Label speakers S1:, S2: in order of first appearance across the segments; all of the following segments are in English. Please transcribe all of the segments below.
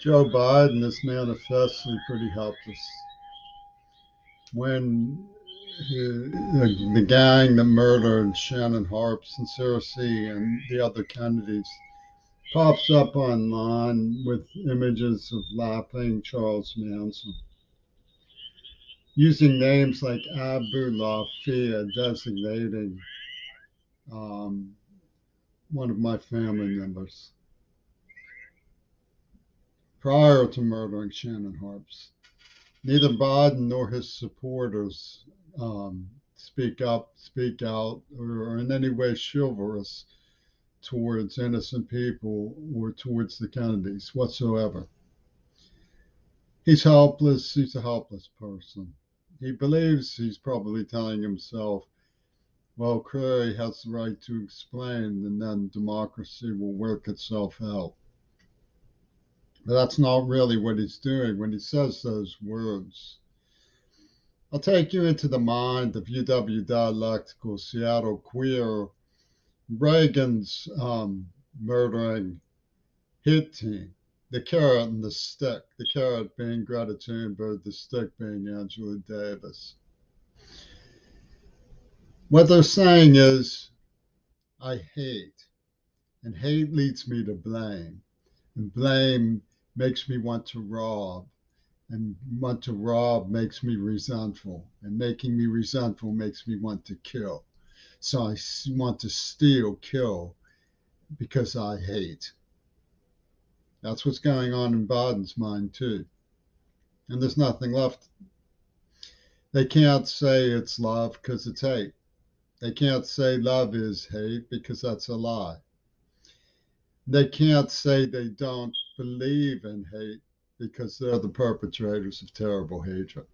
S1: Joe Biden is manifestly pretty helpless. When the gang that murdered Shannon Harps and Sarah C. and the other Kennedys pops up online with images of laughing Charles Manson, using names like Abu Lafia, designating um, one of my family members prior to murdering Shannon Harps. Neither Biden nor his supporters speak up, speak out, or are in any way chivalrous towards innocent people or towards the Kennedys whatsoever. He's helpless. He's a helpless person. He believes he's probably telling himself, well, Curry has the right to explain, and then democracy will work itself out. But that's not really what he's doing when he says those words. I'll take you into the mind of UW Dialectical Seattle Queer, Reagan's murdering hit team, the carrot and the stick, the carrot being Greta Thunberg, the stick being Angela Davis. What they're saying is, I hate, and hate leads me to blame, and blame makes me want to rob, and want to rob makes me resentful, and making me resentful makes me want to kill. So I want to steal, kill, because I hate. That's what's going on in Biden's mind, too. And there's nothing left. They can't say it's love because it's hate. They can't say love is hate because that's a lie. They can't say they don't believe in hate because they're the perpetrators of terrible hatred.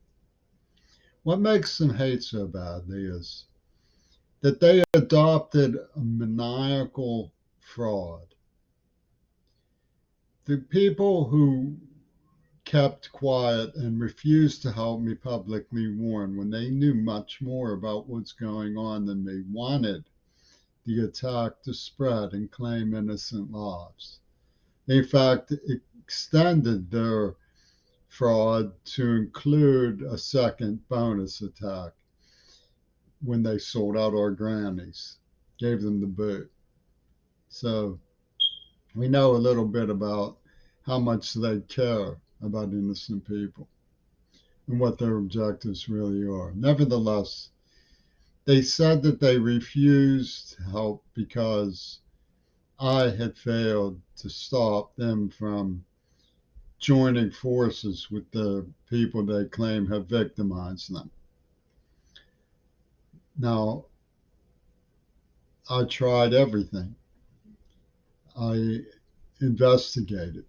S1: What makes them hate so badly is that they adopted a maniacal fraud. The people who kept quiet and refused to help me publicly warn when they knew much more about what's going on than they wanted the attack to spread and claim innocent lives. They, in fact, extended their fraud to include a second bonus attack when they sold out our grannies, gave them the boot. So we know a little bit about how much they care about innocent people and what their objectives really are. Nevertheless, they said that they refused help because I had failed to stop them from joining forces with the people they claim have victimized them. Now, I tried everything. I investigated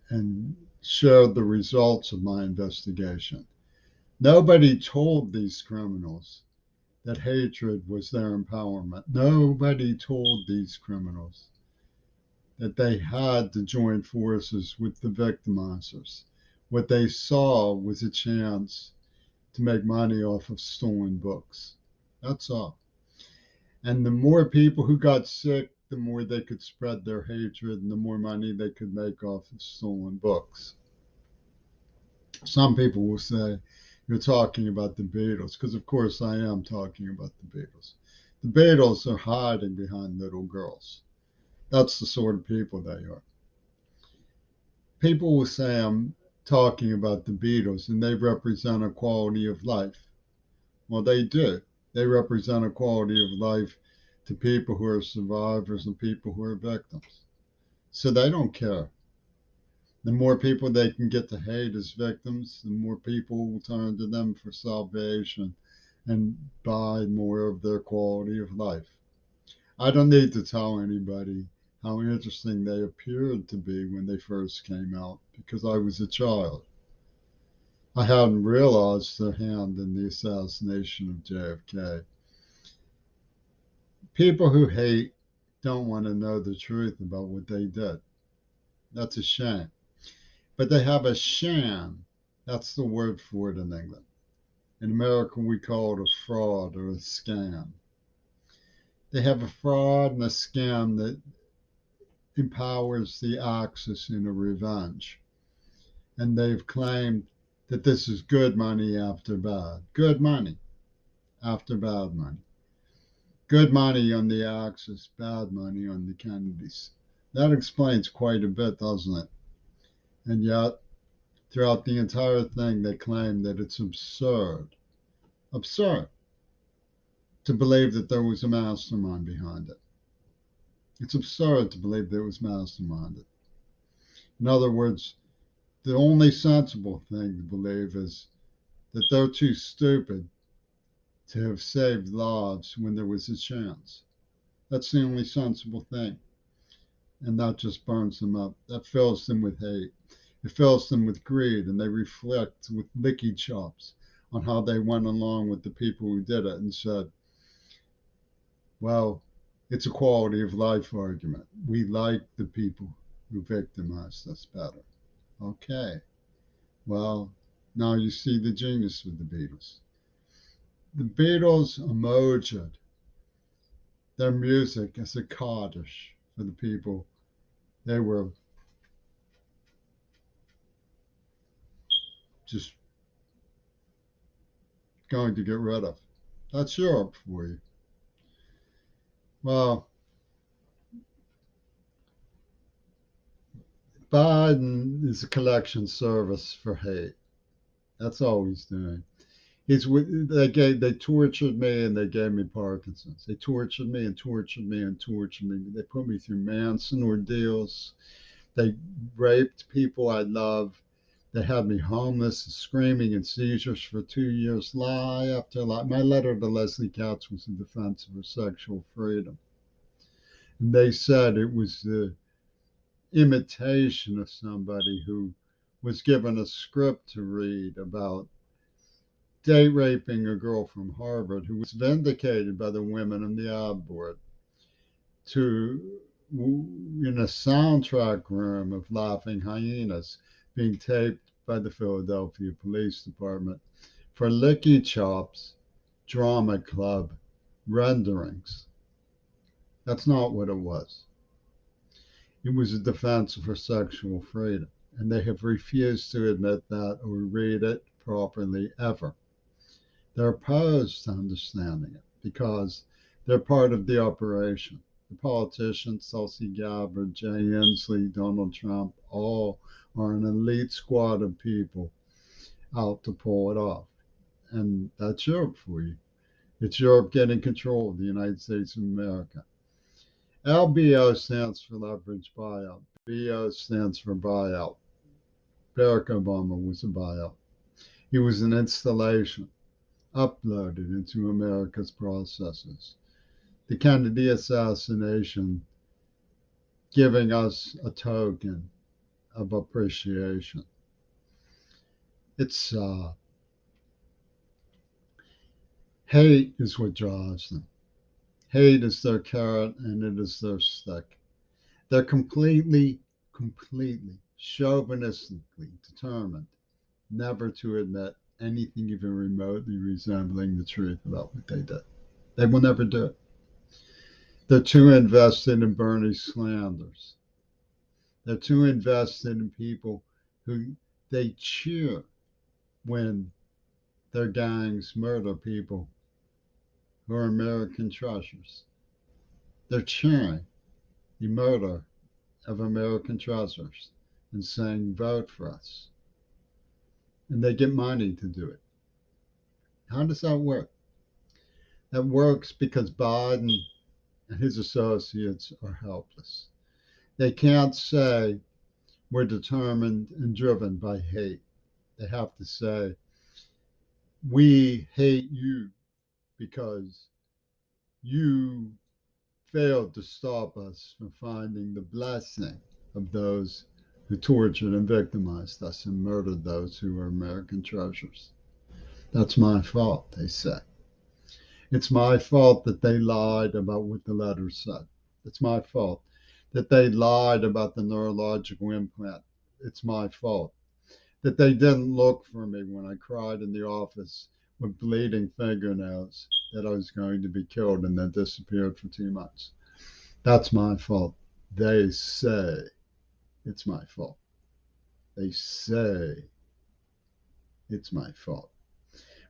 S1: and shared the results of my investigation. Nobody told these criminals that hatred was their empowerment. Nobody told these criminals that they had to join forces with the victimizers. What they saw was a chance to make money off of stolen books. That's all. And the more people who got sick, the more they could spread their hatred and the more money they could make off of stolen books. Some people will say, you're talking about the Beatles, because of course I am talking about the Beatles. The Beatles are hiding behind little girls. That's the sort of people they are. People will say I'm talking about the Beatles and they represent a quality of life. Well, they do. They represent a quality of life to people who are survivors and people who are victims. So they don't care. The more people they can get to hate as victims, the more people will turn to them for salvation and buy more of their quality of life. I don't need to tell anybody how interesting they appeared to be when they first came out because I was a child. I hadn't realized their hand in the assassination of JFK. People who hate don't want to know the truth about what they did. That's a shame. But they have a sham. That's the word for it in England. In America, we call it a fraud or a scam. They have a fraud and a scam that empowers the Axis in a revenge. And they've claimed that this is good money after bad. Good money after bad money. Good money on the Axis, bad money on the Kennedys. That explains quite a bit, doesn't it? And yet, throughout the entire thing, they claim that it's absurd to believe that there was a mastermind behind it. It's absurd to believe there was mastermind. In other words, the only sensible thing to believe is that they're too stupid to have saved lives when there was a chance. That's the only sensible thing. And that just burns them up. That fills them with hate. It fills them with greed, and they reflect with licky chops on how they went along with the people who did it and said, well, it's a quality of life argument. We like the people who victimized us better. Okay, well, now you see the genius of the Beatles. The Beatles emojed their music as a Kaddish for the people they were just going to get rid of. That's Europe for you. Well, Biden is a collection service for hate. That's all he's doing. They tortured me and they gave me Parkinson's. They tortured me and tortured me and tortured me. They put me through Manson ordeals. They raped people I love. They had me homeless, screaming and seizures for 2 years, lie after lie. My letter to Leslie Katz was in defense of her sexual freedom. And they said it was the imitation of somebody who was given a script to read about date raping a girl from Harvard who was vindicated by the women on the ad board to in a soundtrack room of Laughing Hyenas being taped by the Philadelphia Police Department for Licky Chops Drama Club renderings. That's not what it was. It was a defense of her sexual freedom, and they have refused to admit that or read it properly ever. They're opposed to understanding it because they're part of the operation. The politicians, Tulsi Gabbard, Jay Inslee, Donald Trump, all are an elite squad of people out to pull it off. And that's Europe for you. It's Europe getting control of the United States of America. LBO stands for leverage buyout. BO stands for buyout. Barack Obama was a buyout. He was an installation uploaded into America's processes. The Kennedy assassination giving us a token of appreciation. It's hate is what drives them. Hate is their carrot and it is their stick. They're completely chauvinistically determined never to admit anything even remotely resembling the truth about what they did. They will never do it. They're too invested in Bernie slanders. They're too invested in people who they cheer when their gangs murder people who are American treasures. They're cheering the murder of American treasures and saying, vote for us. And they get money to do it. How does that work? That works because Biden and his associates are helpless. They can't say we're determined and driven by hate. They have to say we hate you because you failed to stop us from finding the blessing of those who tortured and victimized us and murdered those who were American treasures. That's my fault, they say. It's my fault that they lied about what the letter said. It's my fault that they lied about the neurological implant. It's my fault that they didn't look for me when I cried in the office with bleeding fingernails that I was going to be killed and then disappeared for 2 months. That's my fault. They say it's my fault. They say it's my fault.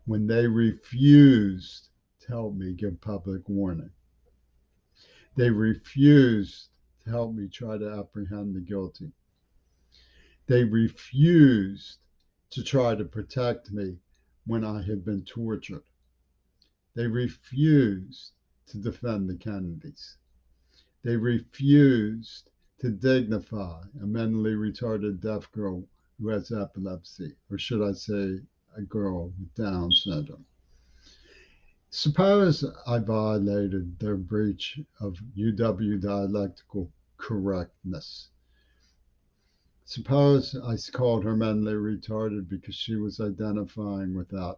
S1: When they refused to help me give public warning, they refused to help me try to apprehend the guilty. They refused to try to protect me when I had been tortured. They refused to defend the Kennedys. They refused to dignify a mentally retarded deaf girl who has epilepsy, or should I say, a girl with Down syndrome. Suppose I violated their breach of UW dialectical correctness. Suppose I called her mentally retarded because she was identifying with that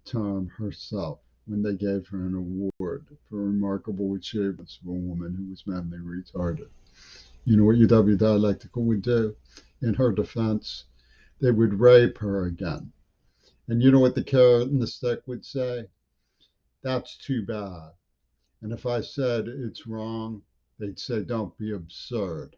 S1: term herself when they gave her an award for remarkable achievements of a woman who was mentally retarded. You know what UW dialectical would do in her defense? They would rape her again. And you know what the carrot and the stick would say? That's too bad. And if I said it's wrong, they'd say, don't be absurd.